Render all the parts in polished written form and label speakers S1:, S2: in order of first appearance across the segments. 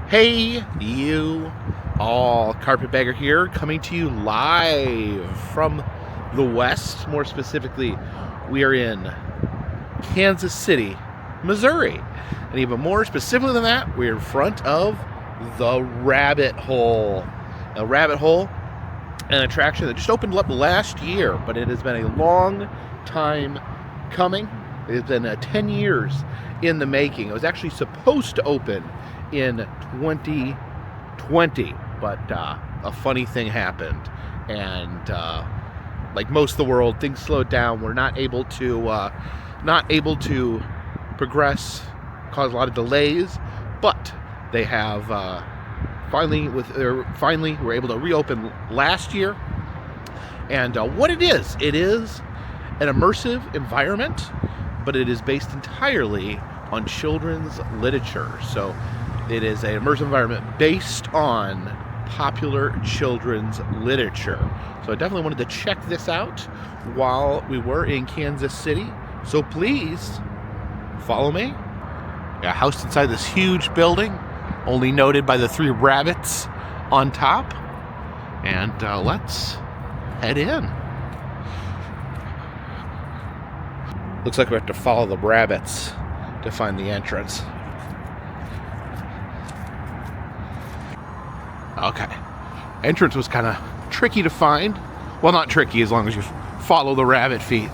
S1: Hey, you all. Carpetbagger here, coming to you live from the West. More specifically, we are in Kansas City, Missouri. And even more specifically than that, we're in front of the Rabbit Hole. A Rabbit Hole, an attraction that just opened up last year, but it has been a long time coming. It's been 10 years in the making. It was actually supposed to open in 2020, but a funny thing happened, and like most of the world, things slowed down. We're not able to progress, caused a lot of delays, but they have finally were able to reopen last year. And what it is an immersive environment, but it is based entirely on children's literature. So it is an immersive environment based on popular children's literature. So I definitely wanted to check this out while we were in Kansas City. So please follow me. A house inside this huge building, only noted by the 3 rabbits on top. And let's head in. Looks like we have to follow the rabbits to find the entrance. Okay. Entrance was kind of tricky to find. Well, not tricky as long as you follow the rabbit feet.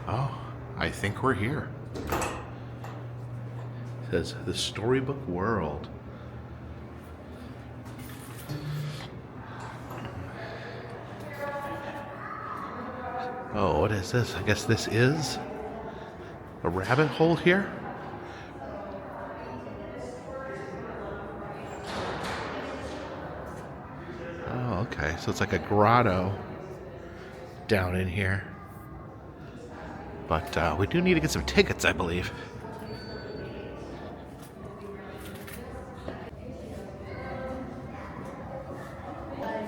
S1: Oh, I think we're here. It says the Storybook World. Oh, what is this? I guess this is a rabbit hole here. Oh, okay. So it's like a grotto down in here. But we do need to get some tickets, I believe.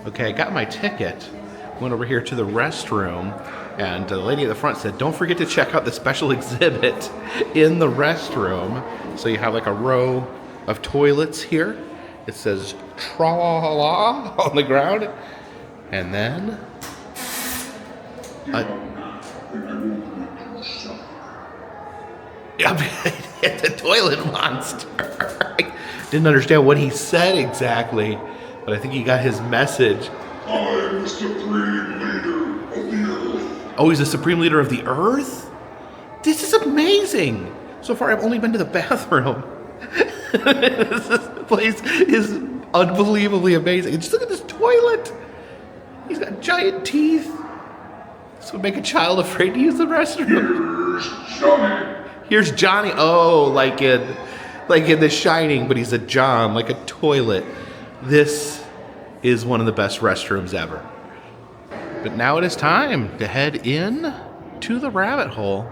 S1: Okay, I got my ticket. Went over here to the restroom, and the lady at the front said, don't forget to check out the special exhibit in the restroom. So you have like a row of toilets here. It says tra-la-la on the ground. And then it's a toilet monster. I didn't understand what he said exactly, but I think he got his message.
S2: I'm the Supreme Leader of the Earth.
S1: Oh, he's the Supreme Leader of the Earth? This is amazing. So far, I've only been to the bathroom. This place is unbelievably amazing. Just look at this toilet. He's got giant teeth. This would make a child afraid to use the restroom.
S2: Here's Johnny.
S1: Here's Johnny. Oh, like in The Shining, but he's a John, like a toilet. This is one of the best restrooms ever. But now it is time to head in to the rabbit hole,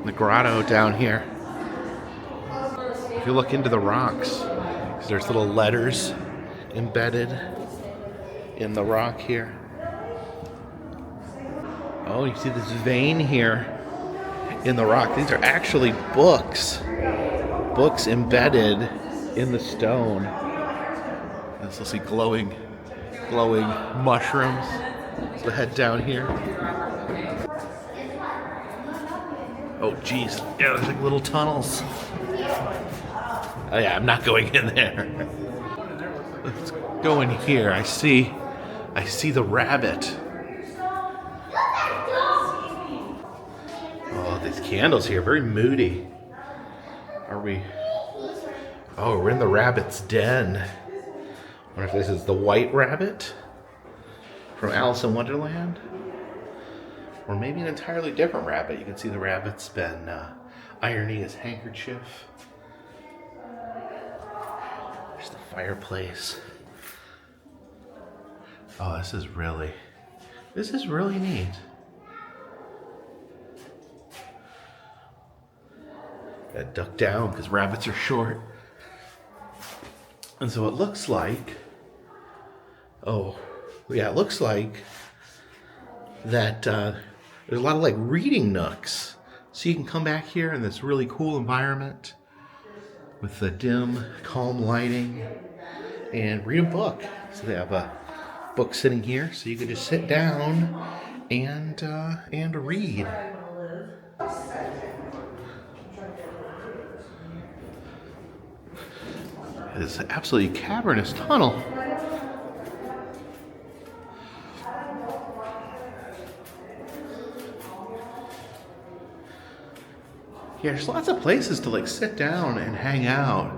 S1: the grotto down here. If you look into the rocks, there's little letters embedded in the rock here. Oh, you see this vein here in the rock. These are actually books embedded in the stone. Let's see glowing mushrooms. So head down here. Oh, geez. Yeah, there's like little tunnels. Oh yeah, I'm not going in there. Let's go in here. I see the rabbit. Oh, these candles here, very moody. Are we? Oh, we're in the rabbit's den. I wonder if this is the white rabbit from Alice in Wonderland, or maybe an entirely different rabbit. You can see the rabbit's been ironing his handkerchief. There's the fireplace. Oh, this is really neat. Gotta duck down because rabbits are short. And so it looks like Oh, yeah, it looks like that there's a lot of like reading nooks. So you can come back here in this really cool environment with the dim, calm lighting and read a book. So they have a book sitting here, so you can just sit down and read. It's an absolutely cavernous tunnel. Yeah, there's lots of places to like sit down and hang out.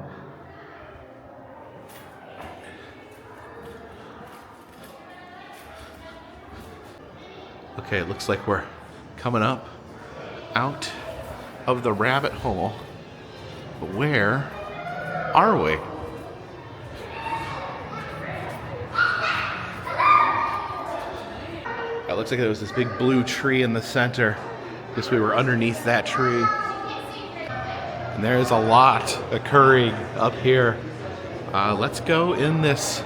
S1: Okay, it looks like we're coming up out of the rabbit hole. But where are we? It looks like there was this big blue tree in the center. Guess we were underneath that tree. And there's a lot occurring up here. Let's go in this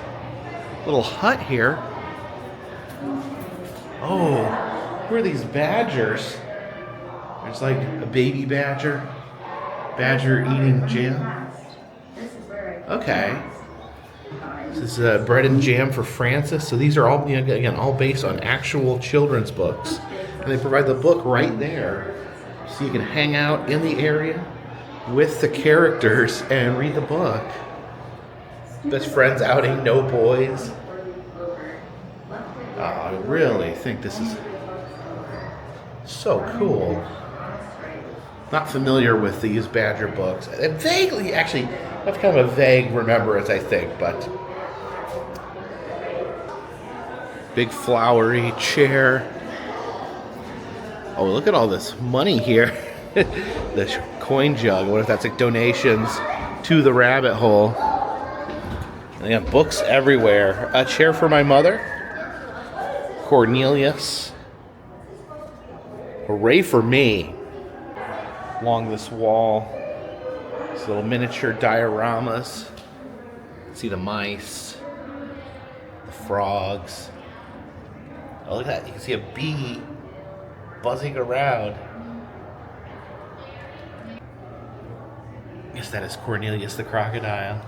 S1: little hut here. Oh, who are these badgers? There's like a baby badger. Badger eating jam. Okay. This is bread and jam for Francis. So these are all, again, all based on actual children's books. And they provide the book right there. So you can hang out in the area with the characters and read the book. Best friends outing, no boys. Oh, I really think this is so cool. Not familiar with these Badger books. And vaguely, actually, that's kind of a vague remembrance, I think, but big flowery chair. Oh, look at all this money here. This coin jug. I wonder if that's like donations to the rabbit hole. And they have books everywhere. A chair for my mother. Cornelius. Hooray for me. Along this wall. These little miniature dioramas. See the mice. The frogs. Oh, look at that. You can see a bee buzzing around. I guess that is Cornelius the crocodile.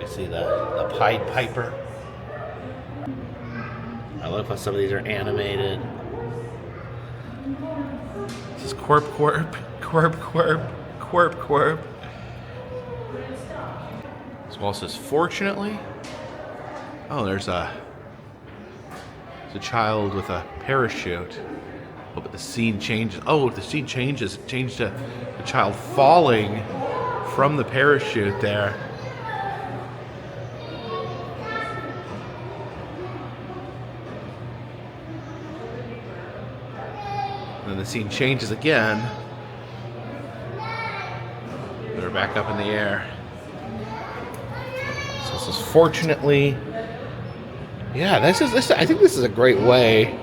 S1: You see the Pied Piper. I love how some of these are animated. This is Corp. This wall says, fortunately. Oh, there's a child with a parachute. Oh, but the scene changes. Oh, the scene changes. It changed to the child falling from the parachute there. And then the scene changes again. They're back up in the air. So this is fortunately. Yeah, this. I think this is a great way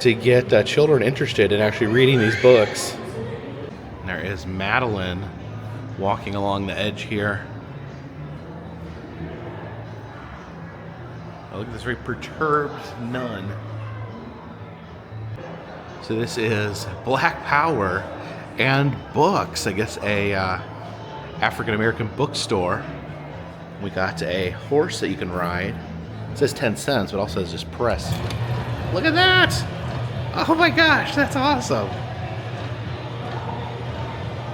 S1: to get children interested in actually reading these books. And there is Madeline walking along the edge here. Oh, look at this very perturbed nun. So this is Black Power and Books. I guess a African American bookstore. We got a horse that you can ride. It says 10 cents, but also says just press. Look at that! Oh my gosh, that's awesome!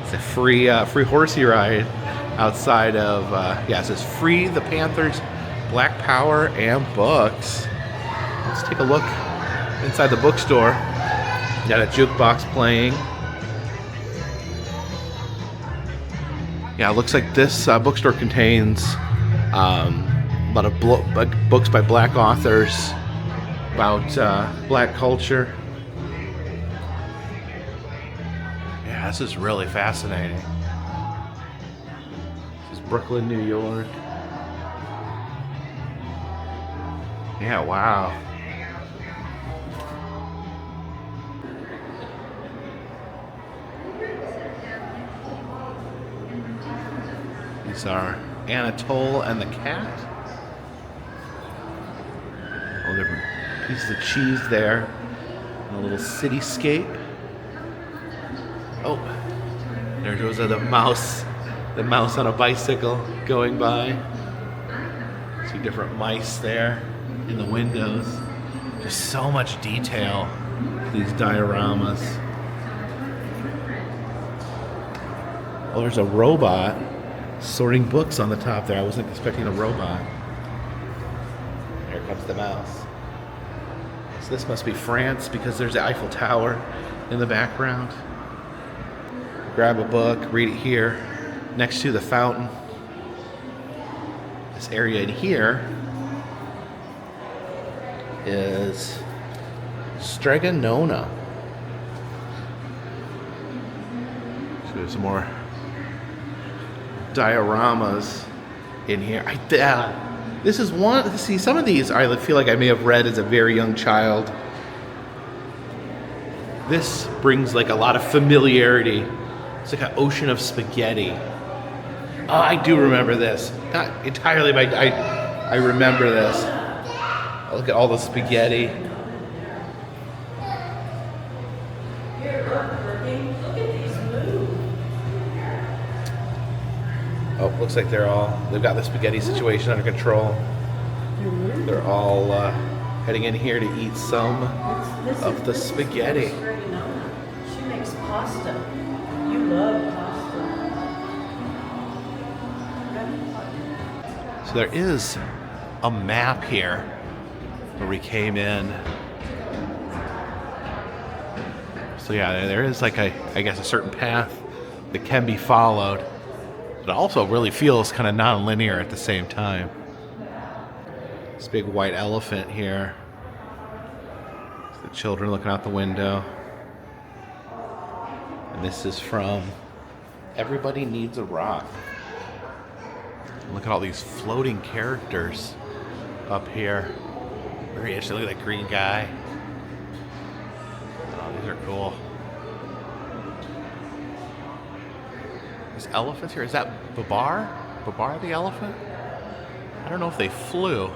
S1: It's a free horsey ride outside of, yeah, it says free the Panthers, Black Power, and Books. Let's take a look inside the bookstore. Got a jukebox playing. Yeah, it looks like this bookstore contains a lot of books by black authors about black culture. Yeah, this is really fascinating. This is Brooklyn, New York. Yeah, wow. These are Anatole and the Cat. Pieces of cheese there. And a little cityscape. Oh, there goes the mouse. The mouse on a bicycle going by. See different mice there in the windows. Just so much detail. These dioramas. Oh, there's a robot sorting books on the top there. I wasn't expecting a robot. Here comes the mouse. So this must be France because there's the Eiffel Tower in the background. Grab a book, read it here, next to the fountain. This area in here is Stregonona. So there's some more dioramas in here. This is one. See, some of these I feel like I may have read as a very young child. This brings like a lot of familiarity. It's like an ocean of spaghetti. Oh, I do remember this. Not entirely, but I remember this. Oh, look at all the spaghetti. Oh, looks like they've got the spaghetti situation under control. They're all heading in here to eat some of the spaghetti.
S3: She makes pasta. You love pasta.
S1: So there is a map here where we came in. So yeah, there is like I guess a certain path that can be followed. It also really feels kind of non-linear at the same time. This big white elephant here. The children looking out the window. And this is from Everybody Needs a Rock. Look at all these floating characters up here. Very interesting. Look at that green guy. Oh, these are cool. This elephant here, is that Babar? Babar the elephant? I don't know if they flew.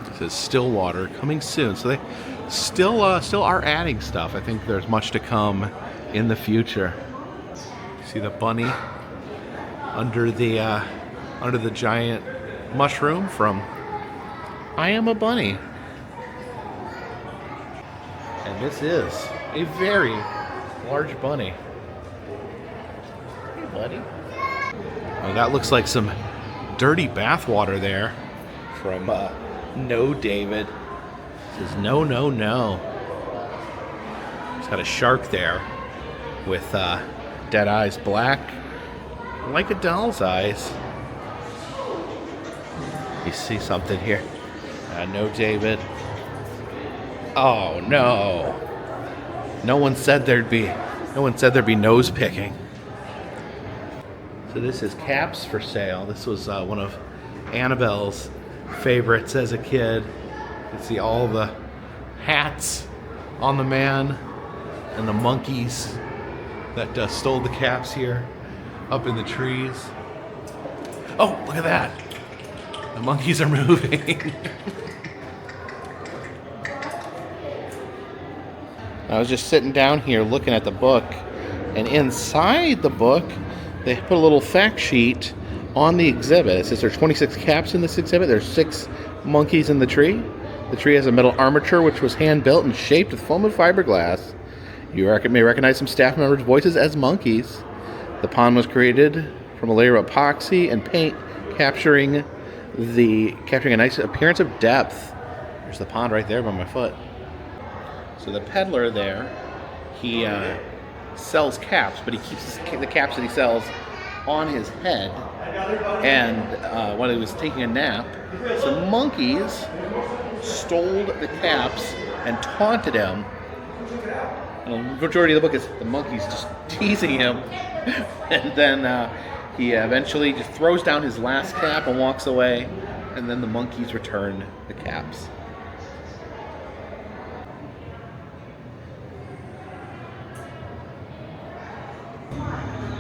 S1: It says Stillwater coming soon. So they still are adding stuff. I think there's much to come in the future. See the bunny under the giant mushroom from I Am a Bunny. And this is a very large bunny. Hey, buddy. Oh, that looks like some dirty bathwater there from No David. It says no, no, no. It's got a shark there with dead eyes, black like a doll's eyes. You see something here? No David. Oh no! No one said there'd be nose picking. So this is caps for sale. This was one of Annabelle's favorites as a kid. You can see all the hats on the man and the monkeys that stole the caps here up in the trees. Oh, look at that. The monkeys are moving. I was just sitting down here looking at the book, and inside the book, they put a little fact sheet on the exhibit. It says there are 26 caps in this exhibit. There's 6 monkeys in the tree. The tree has a metal armature which was hand-built and shaped with foam and fiberglass. You may recognize some staff members' voices as monkeys. The pond was created from a layer of epoxy and paint, capturing a nice appearance of depth. There's the pond right there by my foot. So the peddler there, he sells caps, but he keeps the caps that he sells on his head. And while he was taking a nap, some monkeys stole the caps and taunted him. And the majority of the book is the monkeys just teasing him. And then he eventually just throws down his last cap and walks away. And then the monkeys return the caps.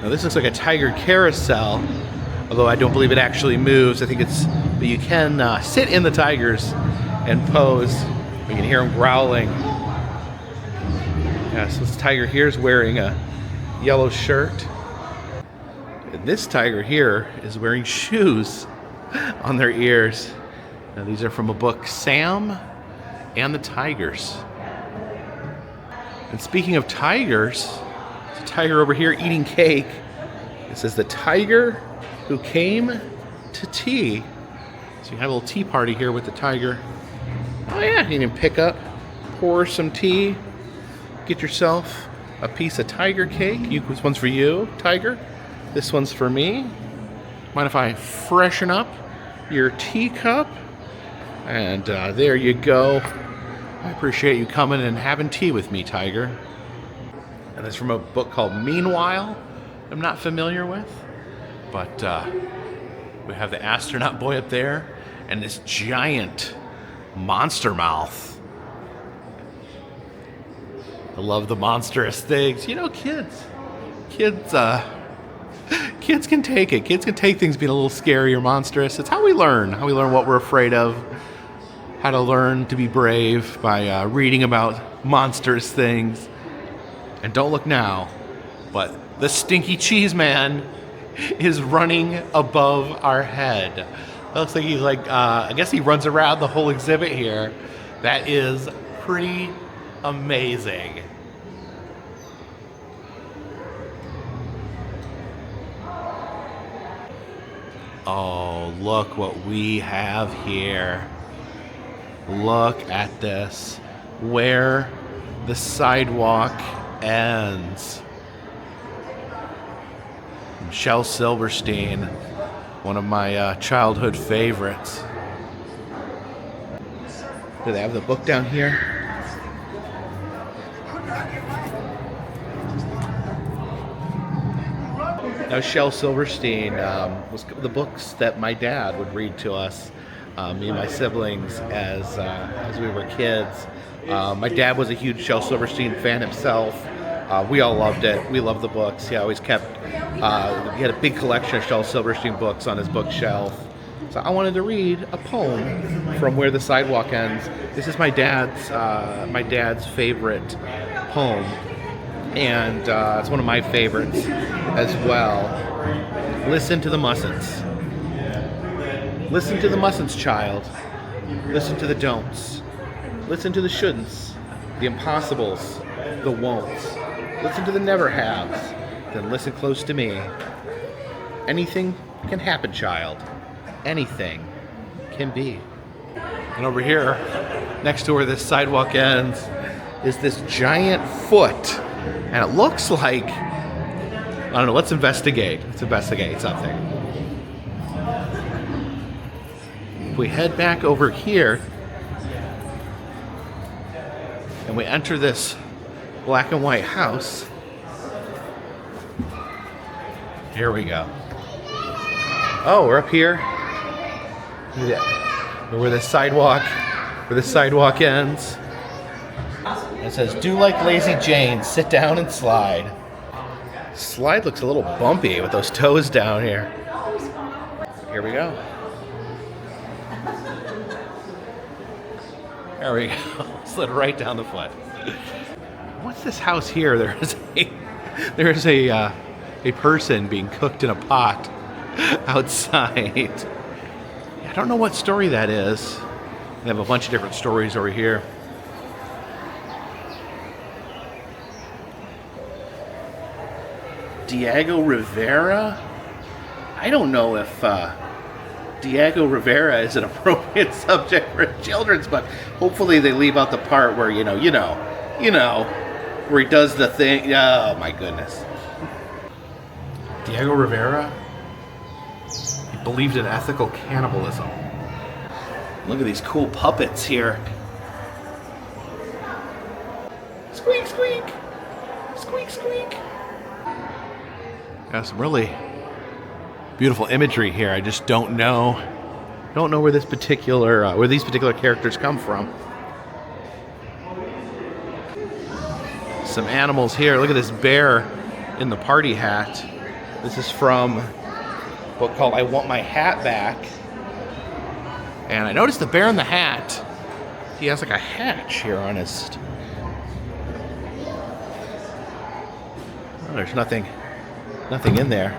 S1: Now this looks like a tiger carousel, although I don't believe it actually moves. I think but you can sit in the tigers and pose. We can hear him growling. So this tiger here is wearing a yellow shirt. And this tiger here is wearing shoes on their ears. Now these are from a book, Sam and the Tigers. And speaking of tigers, there's a tiger over here eating cake. It says the tiger who came to tea. So you have a little tea party here with the tiger. Oh yeah, you can pick up, pour some tea, get yourself a piece of tiger cake. This one's for you, tiger. This one's for me. Mind if I freshen up your teacup? And there you go. I appreciate you coming and having tea with me, tiger. And it's from a book called Meanwhile, I'm not familiar with. But we have the astronaut boy up there and this giant monster mouth. I love the monstrous things. You know, kids can take it. Kids can take things being a little scary or monstrous. It's how we learn what we're afraid of. How to learn to be brave by reading about monstrous things. And don't look now, but the stinky cheese man is running above our head. It looks like he's like, I guess he runs around the whole exhibit here. That is pretty amazing. Oh, look what we have here. Look at this. Where the sidewalk ends. Shel Silverstein, one of my childhood favorites. Do they have the book down here? Now, Shel Silverstein was the books that my dad would read to us, me and my siblings, as we were kids. My dad was a huge Shel Silverstein fan himself. We all loved it. We loved the books. He always kept, he had a big collection of Shel Silverstein books on his bookshelf. So I wanted to read a poem from Where the Sidewalk Ends. This is my dad's favorite poem. And it's one of my favorites as well. Listen to the mustn'ts. Listen to the mustn'ts, child. Listen to the don'ts. Listen to the shouldn'ts, the impossibles, the won'ts. Listen to the never haves. Then listen close to me. Anything can happen, child. Anything can be. And over here, next to where this sidewalk ends, is this giant foot. And it looks like, I don't know, let's investigate. Let's investigate something. If we head back over here, and we enter this black and white house, here we go. Oh, we're up here. Where the sidewalk ends. It says, do like Lazy Jane, sit down and slide. Slide looks a little bumpy with those toes down here. Here we go. There we go. Slid right down the foot. What's this house here? There's a person being cooked in a pot outside. I don't know what story that is. They have a bunch of different stories over here. Diego Rivera? I don't know if Diego Rivera is an appropriate subject for a children's book. Hopefully they leave out the part where, you know, where he does the thing. Oh my goodness. Diego Rivera? He believed in ethical cannibalism. Look at these cool puppets here. Squeak, squeak. Squeak, squeak. Got some really beautiful imagery here. I just don't know where these particular characters come from. Some animals here. Look at this bear in the party hat. This is from a book called I Want My Hat Back. And I noticed the bear in the hat He has like a hatch here on his... Oh, there's nothing in there.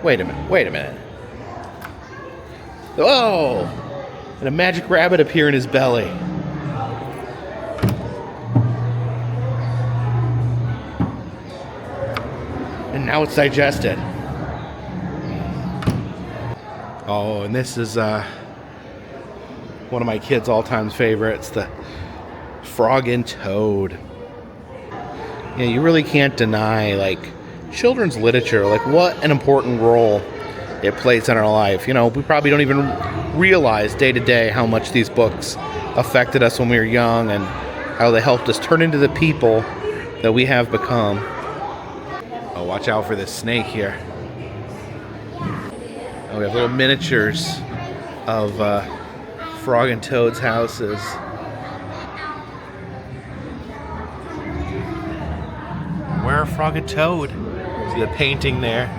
S1: Wait a minute. Oh! And a magic rabbit appear in his belly. And now it's digested. Oh, and this is one of my kids' all-time favorites, the Frog and Toad. Yeah, you really can't deny, like, children's literature, like, what an important role it plays in our life. You know, we probably don't even realize day to day how much these books affected us when we were young and how they helped us turn into the people that we have become. Oh, watch out for this snake here. Oh, we have little miniatures of Frog and Toad's houses. Where are Frog and Toad? See the painting there?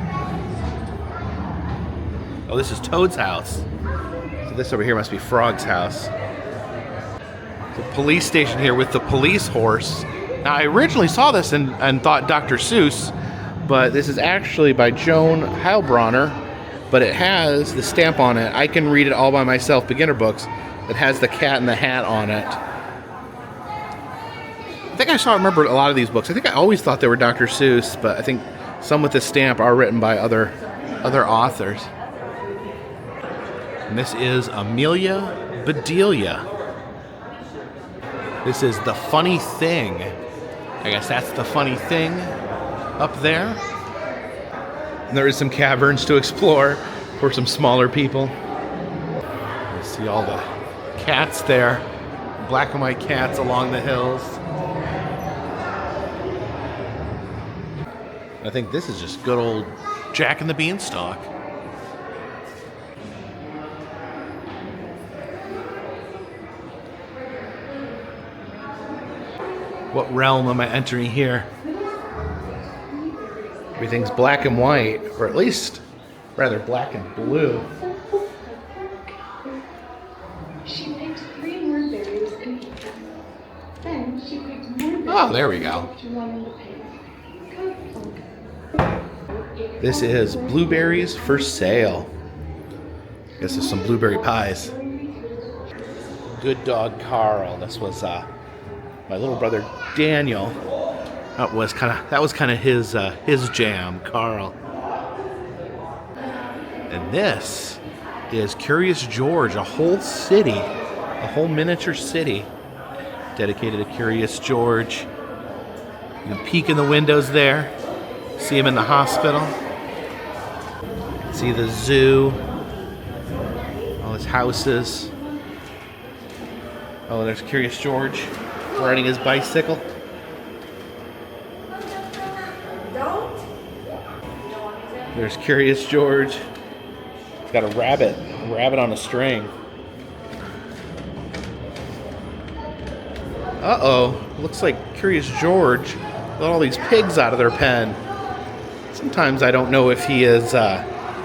S1: Oh, this is Toad's house. So this over here must be Frog's house. The police station here with the police horse. Now, I originally saw this and thought Dr. Seuss, but this is actually by Joan Heilbronner, but it has the stamp on it. I can read it all by myself, beginner books. It has the cat in the hat on it. I think I remember a lot of these books. I think I always thought they were Dr. Seuss, but I think some with this stamp are written by other authors. And this is Amelia Bedelia. This is The Funny Thing. I guess that's The Funny Thing up there. And there is some caverns to explore for some smaller people. You see all the cats there. Black and white cats along the hills. I think this is just good old Jack and the Beanstalk. What realm am I entering here? Everything's black and white, or at least rather black and blue.
S4: She picked 3 more berries and ate them. Then she picked more berries.
S1: Oh, there we go.
S4: To one in the pig.
S1: This is blueberries for sale. I guess there's some blueberry pies. Good dog Carl. This was my little brother Daniel. That was kind of his jam, Carl. And this is Curious George, a whole city, a whole miniature city dedicated to Curious George. You can peek in the windows there, see him in the hospital, see the zoo, all his houses. Oh, there's Curious George riding his bicycle. There's Curious George. He's got a rabbit on a string. Uh-oh, looks like Curious George let all these pigs out of their pen. Sometimes I don't know if he is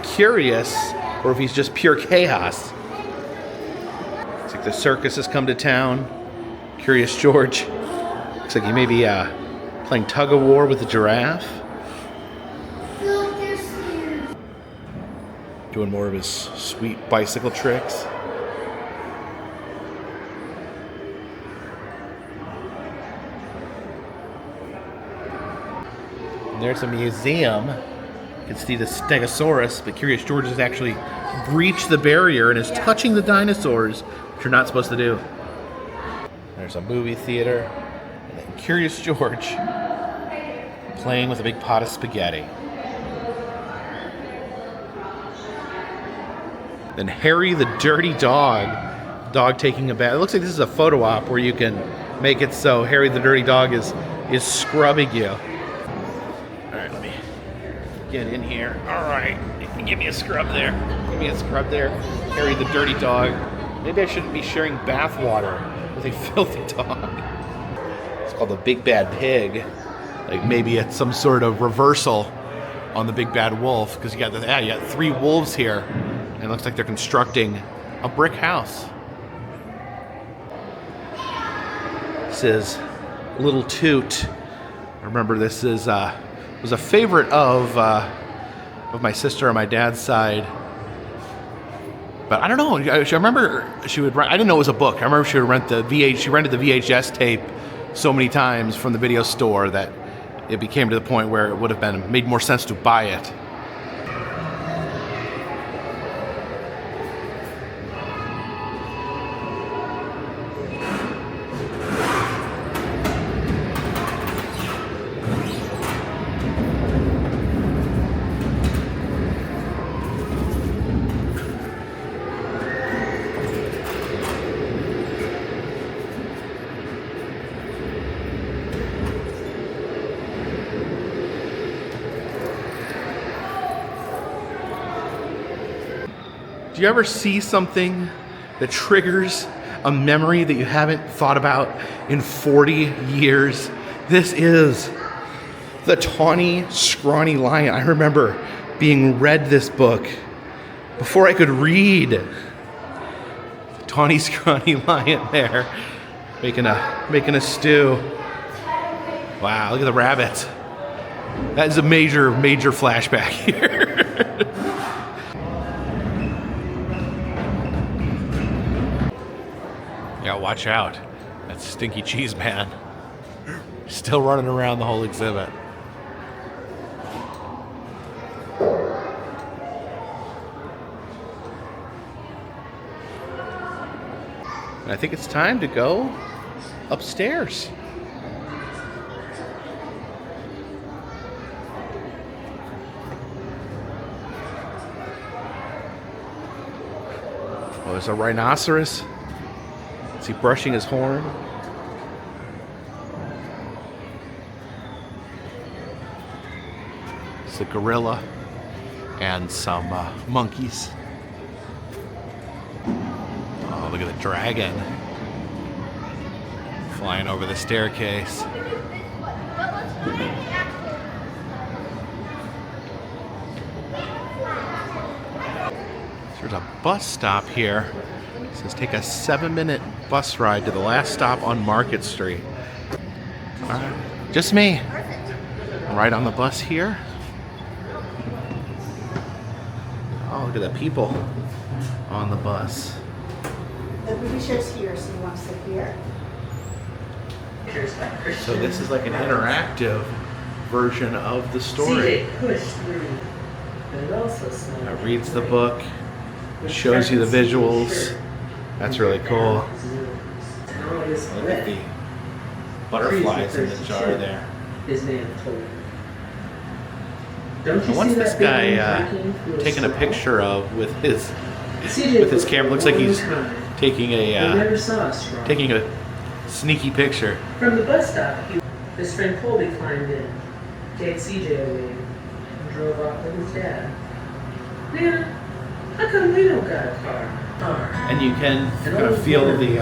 S1: curious or if he's just pure chaos. Looks like the circus has come to town. Curious George. Looks like he may be playing tug-of-war with the giraffe. Doing more of his sweet bicycle tricks. And there's a museum. You can see the Stegosaurus, but Curious George has actually breached the barrier and is touching the dinosaurs, which you're not supposed to do. There's a movie theater. And then Curious George playing with a big pot of spaghetti. Then Harry the Dirty Dog taking a bath. It looks like this is a photo op where you can make it so Harry the Dirty Dog is scrubbing you. All right, let me get in here. All right, give me a scrub there. Give me a scrub there. Harry the Dirty Dog. Maybe I shouldn't be sharing bath water with a filthy dog. It's called the Big Bad Pig. Like maybe it's some sort of reversal on the Big Bad Wolf, because you got 3 wolves here. And it looks like they're constructing a brick house. This is Little Toot. Remember, this is was a favorite of my sister on my dad's side. But I don't know. I remember she would. I didn't know it was a book. I remember she would rent the VH. She rented the VHS tape so many times from the video store that it became to the point where it would have been made more sense to buy it. Do you ever see something that triggers a memory that you haven't thought about in 40 years? This is the Tawny Scrawny Lion. I remember being read this book before I could read. The Tawny Scrawny Lion there, making a stew. Wow, look at the rabbit. That is a major flashback here. Yeah, watch out. That's Stinky Cheese Man. Still running around the whole exhibit. And I think it's time to go upstairs. Oh, there's a rhinoceros. Is he brushing his horn? It's a gorilla and some monkeys. Oh, look at the dragon flying over the staircase. There's a bus stop here. It says take a 7-minute bus ride to the last stop on Market Street. All right, just me. Right on the bus here. Oh, look at the people on the bus.
S3: The publisher's here, so you want to sit here.
S1: So this is like an interactive version of the story. It reads the book, shows you the visuals. That's really cool. Look at the butterflies in the jar there. And what's this guy taking a picture of with his camera? Looks like he's taking a sneaky picture.
S5: From the bus stop, his friend Colby climbed in, gave CJ away, and drove off with his dad. Man, how come we don't got a car?
S1: And you can kind of feel the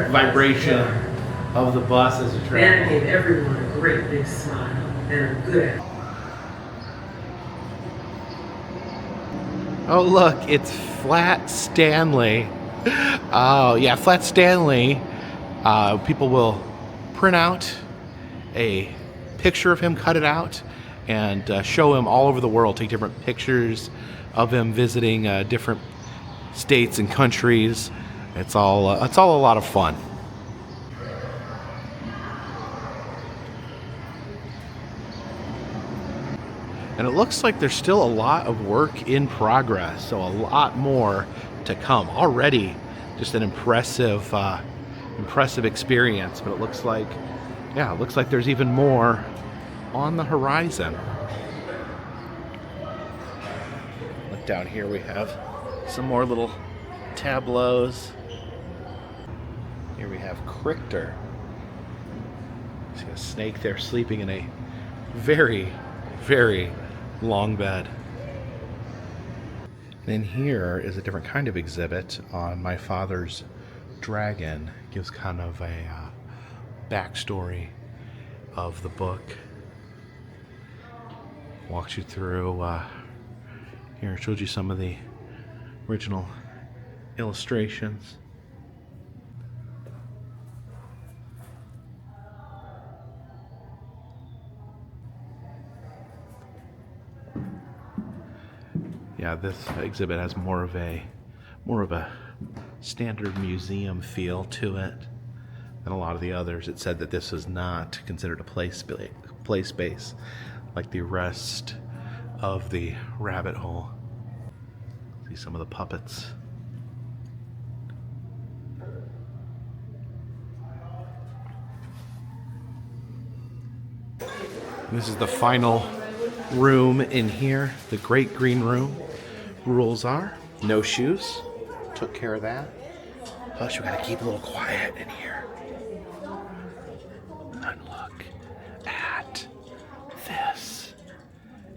S1: vibration of the bus as it
S5: Nana
S1: travels.
S5: gave everyone a great big smile and a good.
S1: Oh look, it's Flat Stanley. Oh yeah, Flat Stanley. People will print out a picture of him, cut it out, and show him all over the world. Take different pictures of him visiting different states and countries. It's all a lot of fun. And it looks like there's still a lot of work in progress, so a lot more to come. Already, just an impressive experience. But it looks like there's even more on the horizon. Look down here, we have some more little tableaus. Here we have Crichter. See a snake there sleeping in a very, very long bed. Then here is a different kind of exhibit on my father's dragon. Gives kind of a backstory of the book. Walks you through here, showed you some of the original illustrations. Yeah, this exhibit has more of a standard museum feel to it than a lot of the others. It said that this is not considered a play space like the rest of the rabbit hole. See some of the puppets. This is the final room in here, the great green room. Rules are no shoes. Took care of that. Plus, we gotta keep a little quiet in here. And look at this.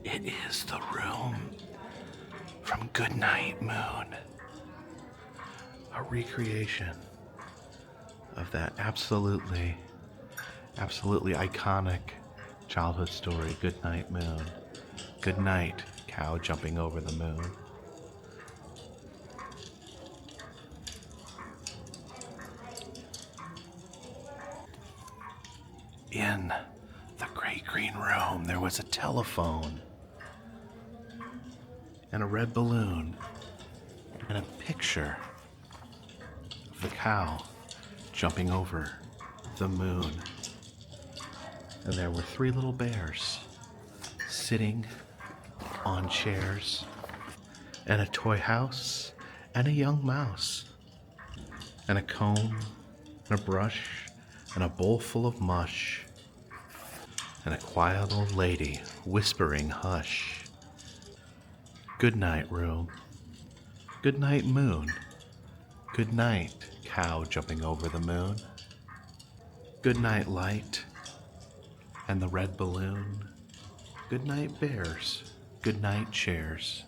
S1: It is the room from Goodnight Moon. A recreation of that absolutely iconic childhood story, Goodnight Moon. Good night, cow jumping over the moon. In the great green room, there was a telephone and a red balloon and a picture of the cow jumping over the moon. And there were 3 little bears sitting on chairs, and a toy house, and a young mouse, and a comb, and a brush, and a bowl full of mush, and a quiet old lady whispering hush. Good night, room. Good night, moon. Good night, cow jumping over the moon. Good night, light, and the red balloon. Good night, bears. Good night, chairs.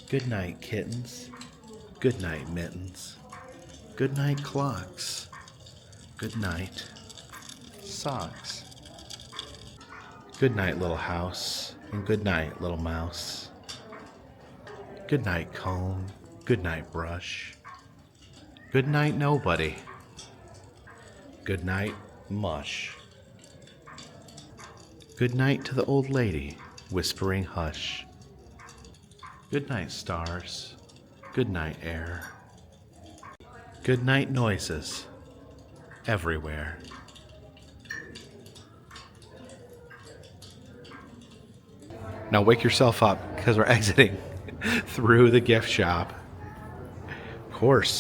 S1: Good night, kittens. Good night, mittens. Good night, clocks. Good night, socks. Good night, little house, and good night, little mouse. Good night, comb. Good night, brush. Good night, nobody. Good night, mush. Good night to the old lady, whispering hush. Good night, stars. Good night, air. Good night, noises. Everywhere. Now wake yourself up, because we're exiting through the gift shop. Of course,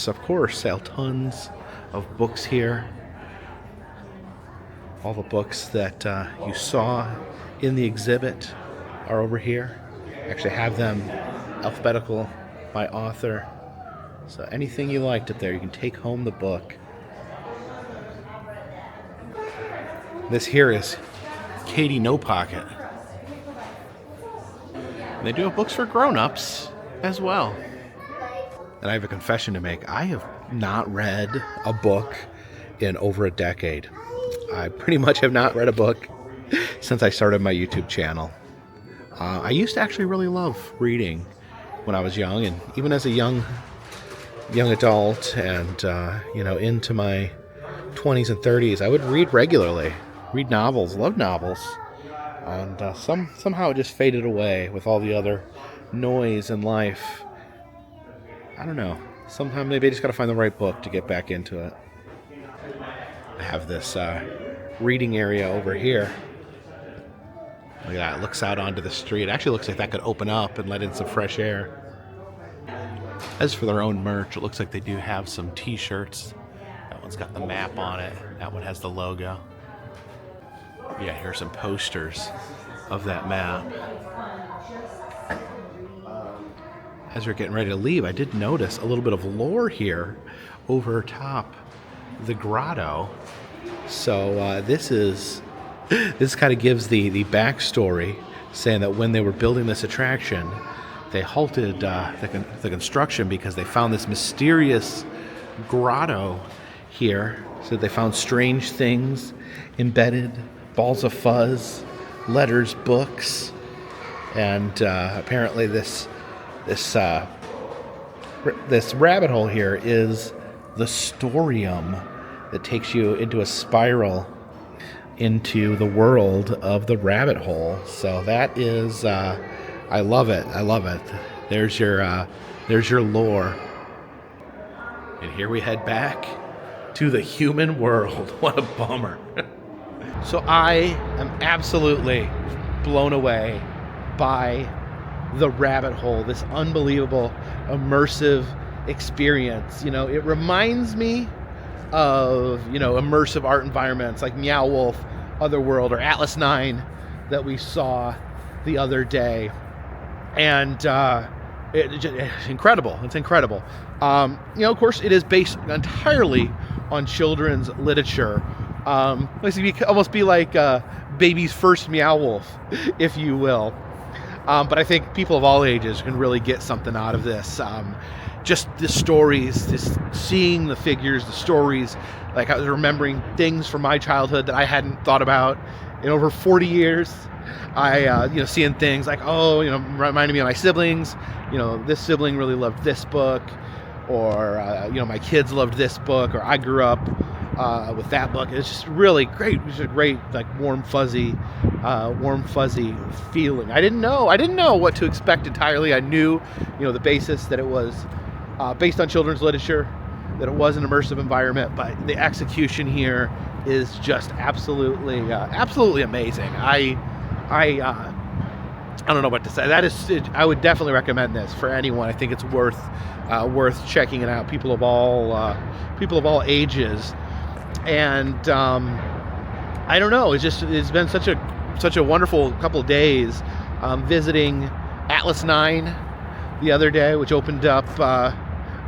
S1: sell tons of books here. All the books that you saw in the exhibit are over here. Actually have them alphabetical by author. So anything you liked up there, you can take home the book. This here is Katie No Pocket. They do have books for grown-ups as well. And I have a confession to make. I have not read a book in over a decade. I pretty much have not read a book since I started my YouTube channel. I used to actually really love reading when I was young, and even as a young adult and into my 20s and 30s, I would read regularly. Read novels, love novels. And somehow it just faded away with all the other noise in life. I don't know. Sometimes maybe I just got to find the right book to get back into it. I have this reading area over here. Look at that. It looks out onto the street. It actually looks like that could open up and let in some fresh air. As for their own merch, it looks like they do have some t-shirts. That one's got the map on it. That one has the logo. Yeah, here's some posters of that map. As we're getting ready to leave, I did notice a little bit of lore here over top the grotto. So this kind of gives the backstory, saying that when they were building this attraction, they halted the construction because they found this mysterious grotto here. So they found strange things embedded, balls of fuzz, letters, books, and apparently this rabbit hole here is the storium that takes you into a spiral into the world of the rabbit hole. So that is I love it. I love it. There's your lore. And here we head back to the human world. What a bummer. So I am absolutely blown away by the rabbit hole, this unbelievable immersive experience. You know, it reminds me of, you know, immersive art environments like Meow Wolf, Otherworld, or Atlas 9 that we saw the other day. And it's incredible. It's incredible. You know, of course, it is based entirely on children's literature. It almost be like baby's first Meow Wolf, if you will. But I think people of all ages can really get something out of this. Just the stories, just seeing the figures, the stories. Like, I was remembering things from my childhood that I hadn't thought about in over 40 years. You know, seeing things like, oh, you know, reminding me of my siblings. You know, this sibling really loved this book, or you know, my kids loved this book, or I grew up with that book. It's just really great. It's a great, like, warm fuzzy feeling. I didn't know what to expect entirely. I knew, you know, the basis that it was based on children's literature, that it was an immersive environment, but the execution here is just absolutely amazing. I don't know what to say. I would definitely recommend this for anyone. I think it's worth checking it out. People of all ages, and I don't know. It's been such a wonderful couple of days. Visiting Atlas 9 the other day, which opened up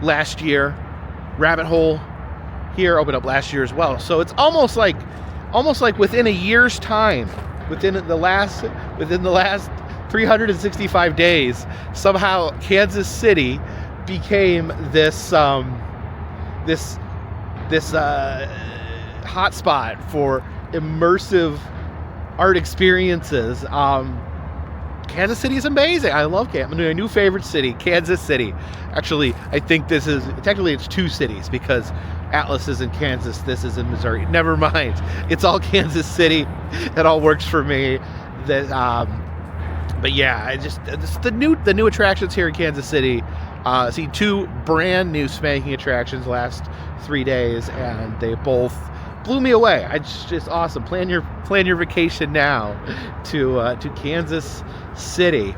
S1: last year. Rabbit Hole here opened up last year as well. So it's almost like within a year's time, within the last 365 days, somehow Kansas City became this hotspot for immersive art experiences. Kansas City is amazing. I love Kansas. My new favorite city, Kansas City. Actually, I think technically it's two cities, because Atlas is in Kansas, this is in Missouri. Never mind. It's all Kansas City. It all works for me. But yeah, the new attractions here in Kansas City. See two brand new spanking attractions last 3 days, and they both blew me away. It's just awesome. Plan your vacation now to Kansas City.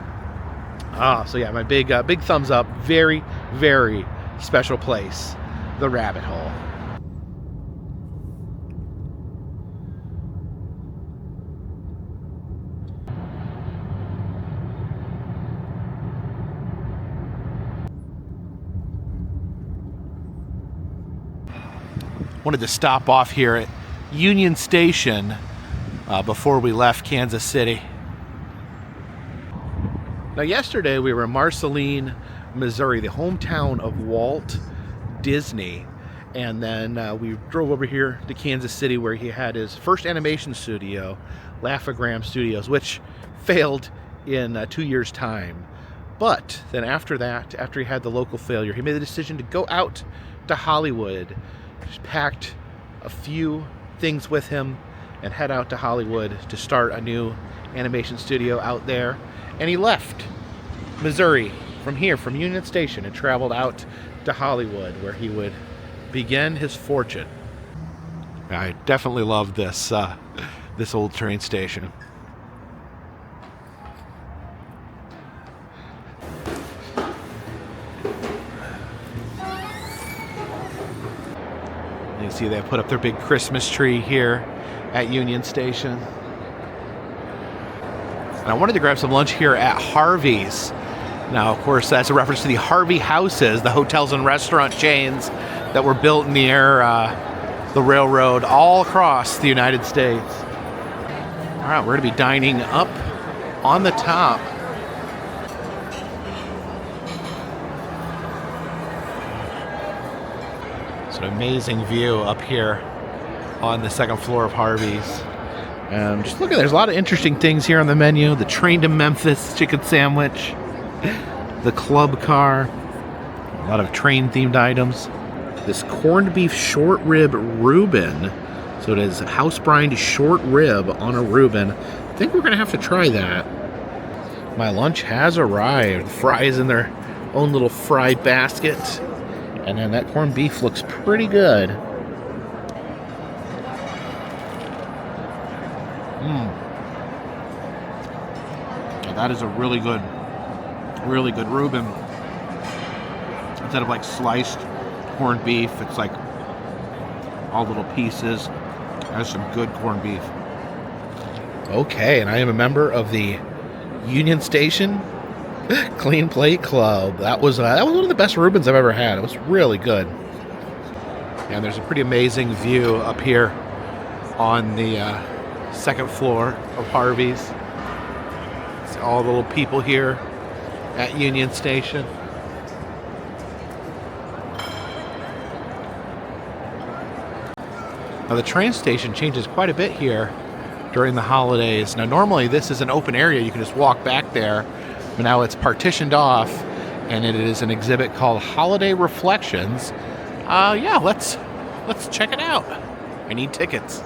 S1: So yeah, my big thumbs up. Very, very special place, the Rabbit Hole. Wanted to stop off here at Union Station before we left Kansas City. Now, yesterday we were in Marceline, Missouri, the hometown of Walt Disney, and then we drove over here to Kansas City, where he had his first animation studio, Laugh-O-Gram Studios, which failed in 2 years' time. But then after that, after he had the local failure, he made the decision to go out to Hollywood. Just packed a few things with him and head out to Hollywood to start a new animation studio out there. And he left Missouri from Union Station, and traveled out to Hollywood, where he would begin his fortune. I definitely love this old train station. You see they put up their big Christmas tree here at Union Station. And I wanted to grab some lunch here at Harvey's. Now, of course, that's a reference to the Harvey houses, the hotels and restaurant chains that were built near the railroad all across the United States. All right, we're going to be dining up on the top. It's an amazing view up here on the second floor of Harvey's. And just look at, there's a lot of interesting things here on the menu. The Train to Memphis chicken sandwich, the club car, a lot of train-themed items. This corned beef short rib Reuben. So it is house brined short rib on a Reuben. I think we're going to have to try that. My lunch has arrived. Fries in their own little fry basket. And then that corned beef looks pretty good. Yeah, that is a really good Reuben. Instead of like sliced corned beef, it's like all little pieces. That's some good corned beef. Okay, and I am a member of the Union Station Clean Plate Club. That was one of the best Reubens I've ever had. It was really good. And there's a pretty amazing view up here on the second floor of Harvey's. See all the little people here at Union Station. Now the train station changes quite a bit here during the holidays. Now normally this is an open area, you can just walk back there, but now it's partitioned off and it is an exhibit called Holiday Reflections. Yeah, let's check it out. I need tickets.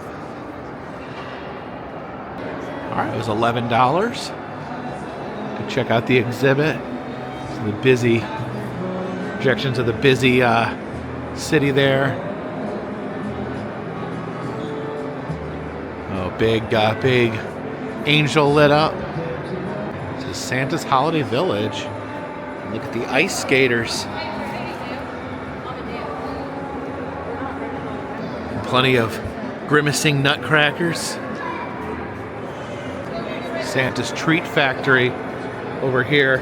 S1: Alright, it was $11. Could check out the exhibit. So the busy projections of the busy city there. Oh, big angel lit up. This is Santa's Holiday Village. And look at the ice skaters. And plenty of grimacing nutcrackers. Santa's Treat Factory over here.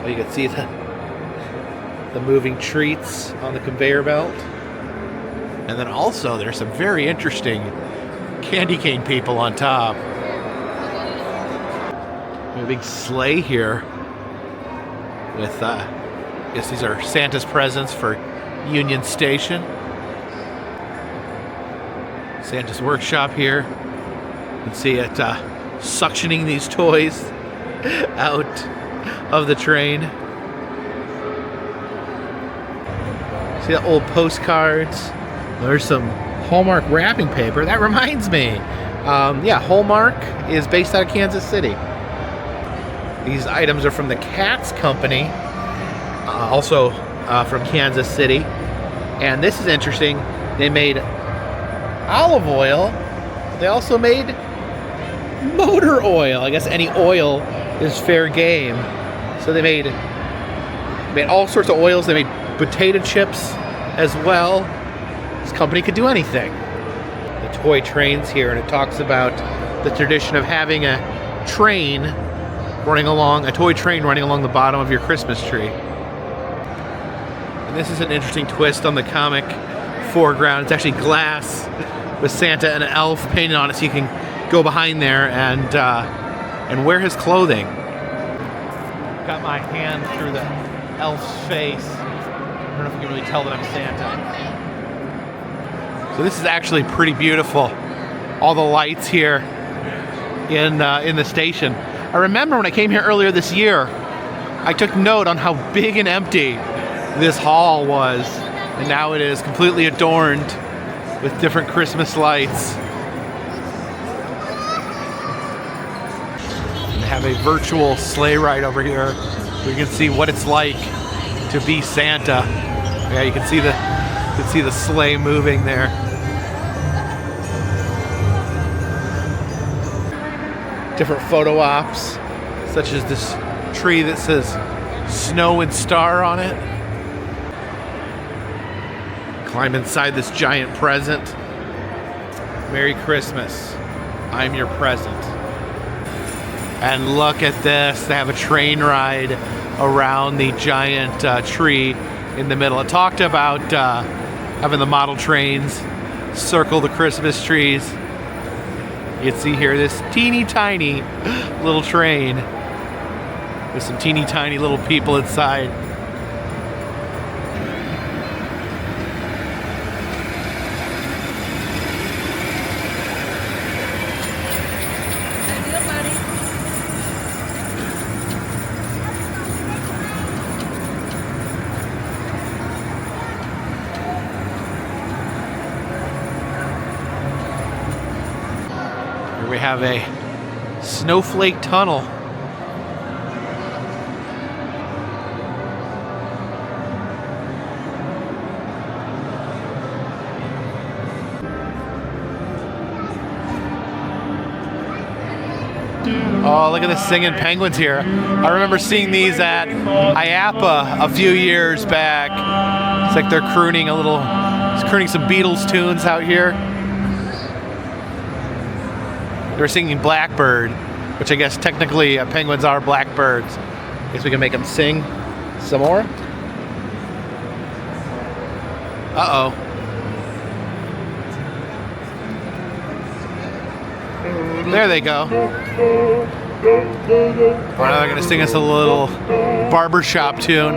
S1: Oh, you can see the moving treats on the conveyor belt. And then also there's some very interesting candy cane people on top. A big sleigh here with, I guess these are Santa's presents for Union Station. Santa's workshop here. You can see it suctioning these toys out of the train. See the old postcards? There's some Hallmark wrapping paper. That reminds me. Yeah, Hallmark is based out of Kansas City. These items are from the Katz Company, also from Kansas City. And this is interesting. They made olive oil. They also made motor oil. I guess any oil is fair game. So they made all sorts of oils. They made potato chips as well. This company could do anything. The toy train's here, and it talks about the tradition of having a toy train running along the bottom of your Christmas tree. And this is an interesting twist on the comic foreground. It's actually glass with Santa and an elf painted on it, so you can go behind there and wear his clothing. Got my hand through the elf's face. I don't know if you can really tell that I'm Santa. So this is actually pretty beautiful. All the lights here in the station. I remember when I came here earlier this year, I took note on how big and empty this hall was, and now it is completely adorned with different Christmas lights. And have a virtual sleigh ride over here. We can see what it's like to be Santa. Yeah, you can see the sleigh moving there. Different photo ops, such as this tree that says Snow and Star on it. Climb inside this giant present. Merry Christmas, I'm your present. And look at this, they have a train ride around the giant tree in the middle. It talked about having the model trains circle the Christmas trees. You can see here this teeny tiny little train with some teeny tiny little people inside. We have a snowflake tunnel Oh, look at the singing penguins here. I remember seeing these at IAPA a few years back. It's like they're crooning crooning some Beatles tunes out here. They were singing Blackbird, which I guess technically penguins are blackbirds. I guess we can make them sing some more. Uh-oh. There they go. Oh, now they're gonna sing us a little barbershop tune.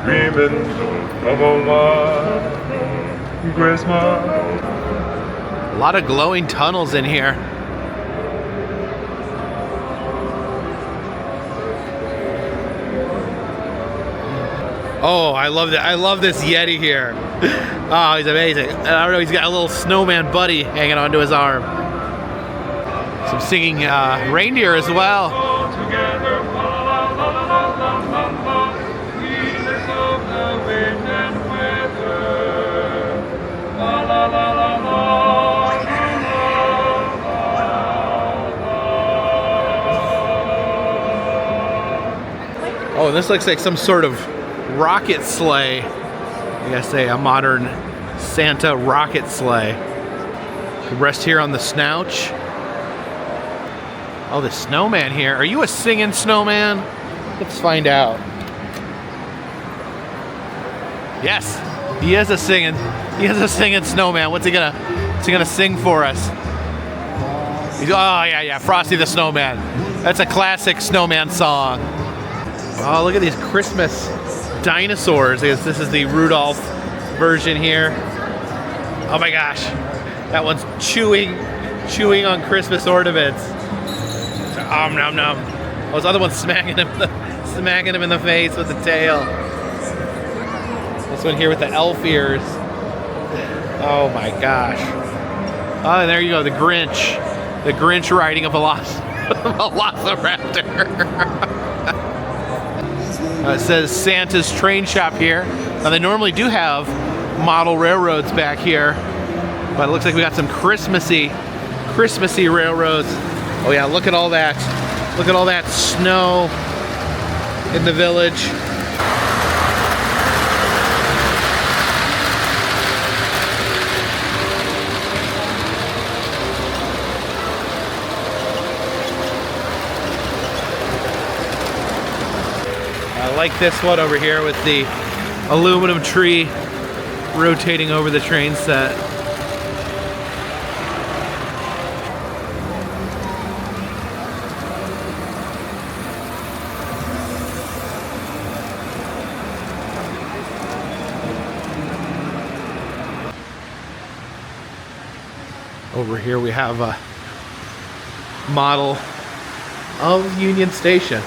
S6: Dreaming of a white Christmas.
S1: A lot of glowing tunnels in here. Oh, I love that. I love this Yeti here. Oh, he's amazing. I don't know, he's got a little snowman buddy hanging onto his arm. Some singing reindeer as well. Oh, this looks like some sort of rocket sleigh. I guess a modern Santa rocket sleigh. Rest here on the snouch. Oh, the snowman here. Are you a singing snowman? Let's find out. Yes, he is a singing. He is a singing snowman. What's he gonna sing for us? Oh yeah, Frosty the Snowman. That's a classic snowman song. Oh, look at these Christmas dinosaurs. I guess this is the Rudolph version here. Oh my gosh, that one's chewing on Christmas ornaments. Nom nom. Oh, this other one's smacking him in the face with the tail. This one here with the elf ears. Oh my gosh. Oh, and there you go, the Grinch. The Grinch riding a velociraptor. It says Santa's Train Shop here. Now they normally do have model railroads back here, but it looks like we got some Christmassy railroads. Oh yeah, look at all that. Look at all that snow in the village. I like this one over here with the aluminum tree rotating over the train set. Over here we have a model of Union Station.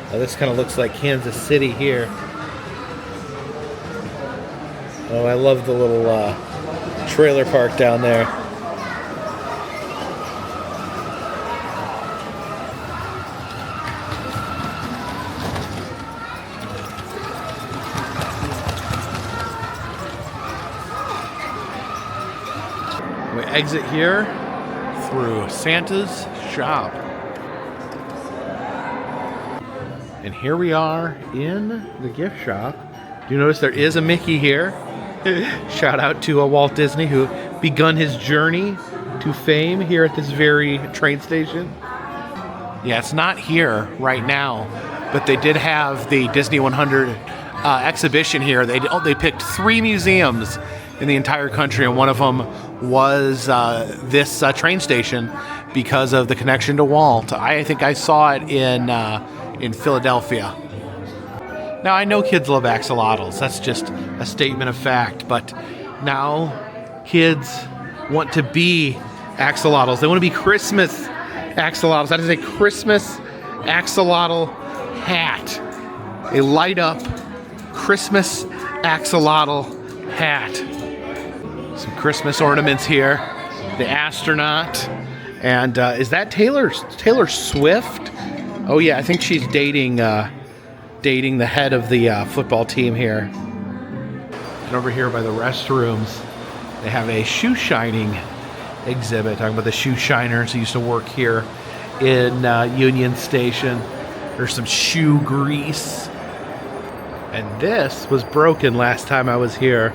S1: Oh, this kind of looks like Kansas City here. Oh, I love the little trailer park down there. We exit here through Santa's shop. And here we are in the gift shop. Do you notice there is a Mickey here? Shout out to Walt Disney, who begun his journey to fame here at this very train station. Yeah, it's not here right now, but they did have the Disney 100 exhibition here. They picked 3 museums in the entire country, and one of them was this train station because of the connection to Walt. I think I saw it in Philadelphia. Now, I know kids love axolotls. That's just a statement of fact. But now kids want to be axolotls. They want to be Christmas axolotls. That is a Christmas axolotl hat. A light up Christmas axolotl hat. Some Christmas ornaments here. The astronaut. And is that Taylor Swift? Oh yeah, I think she's dating the head of the football team here. And over here by the restrooms, they have a shoe shining exhibit, talking about the shoe shiners who used to work here in Union Station. There's some shoe grease. And this was broken last time I was here.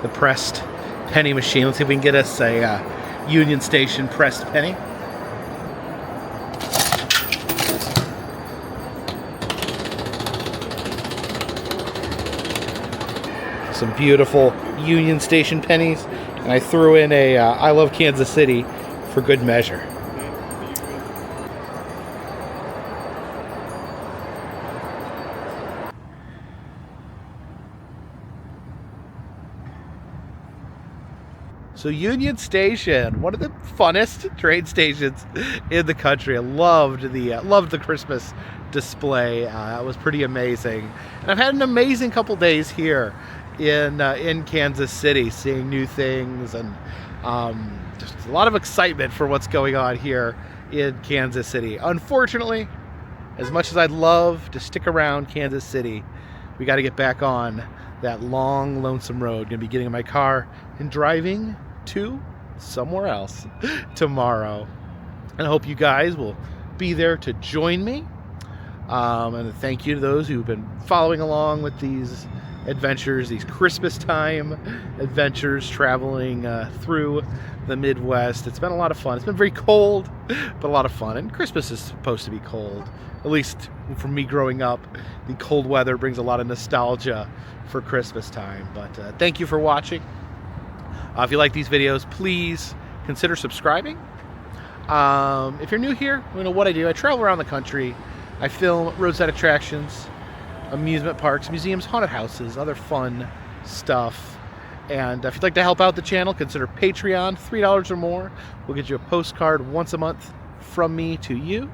S1: The pressed penny machine. Let's see if we can get us a Union Station pressed penny. Some beautiful Union Station pennies, and I threw in a I love Kansas City for good measure. So Union Station, one of the funnest train stations in the country. I loved the Christmas display. It was pretty amazing, and I've had an amazing couple days here in Kansas City, seeing new things, and just a lot of excitement for what's going on here in Kansas City. Unfortunately, as much as I'd love to stick around Kansas City, we got to get back on that long, lonesome road. Gonna be getting in my car and driving to somewhere else tomorrow. And I hope you guys will be there to join me. And thank you to those who've been following along with these adventures, these Christmas time adventures, traveling through the Midwest. It's been a lot of fun. It's been very cold, but a lot of fun. And Christmas is supposed to be cold. At least for me growing up, the cold weather brings a lot of nostalgia for Christmas time. But thank you for watching. If you like these videos, please consider subscribing. If you're new here, you know what I do. I travel around the country. I film roadside attractions, amusement parks, museums, haunted houses, other fun stuff. And if you'd like to help out the channel, consider Patreon. $3 or more will get you a postcard once a month from me to you.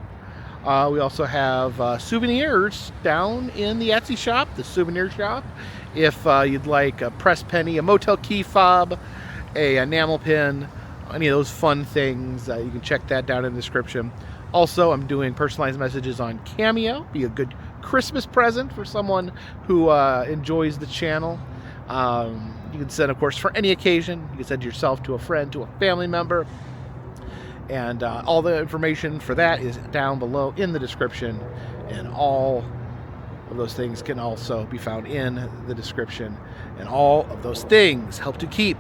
S1: We also have souvenirs down in the Etsy shop, the souvenir shop. If you'd like a pressed penny, a motel key fob, a enamel pin, any of those fun things, you can check that down in the description. Also, I'm doing personalized messages on Cameo. Be a good Christmas present for someone who enjoys the channel. You can send, of course, for any occasion. You can send yourself to a friend, to a family member. And all the information for that is down below in the description. And all of those things can also be found in the description. And all of those things help to keep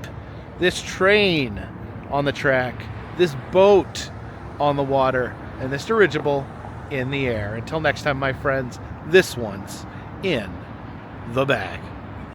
S1: this train on the track, this boat on the water, and this dirigible in the air. Until next time, my friends, this one's in the bag.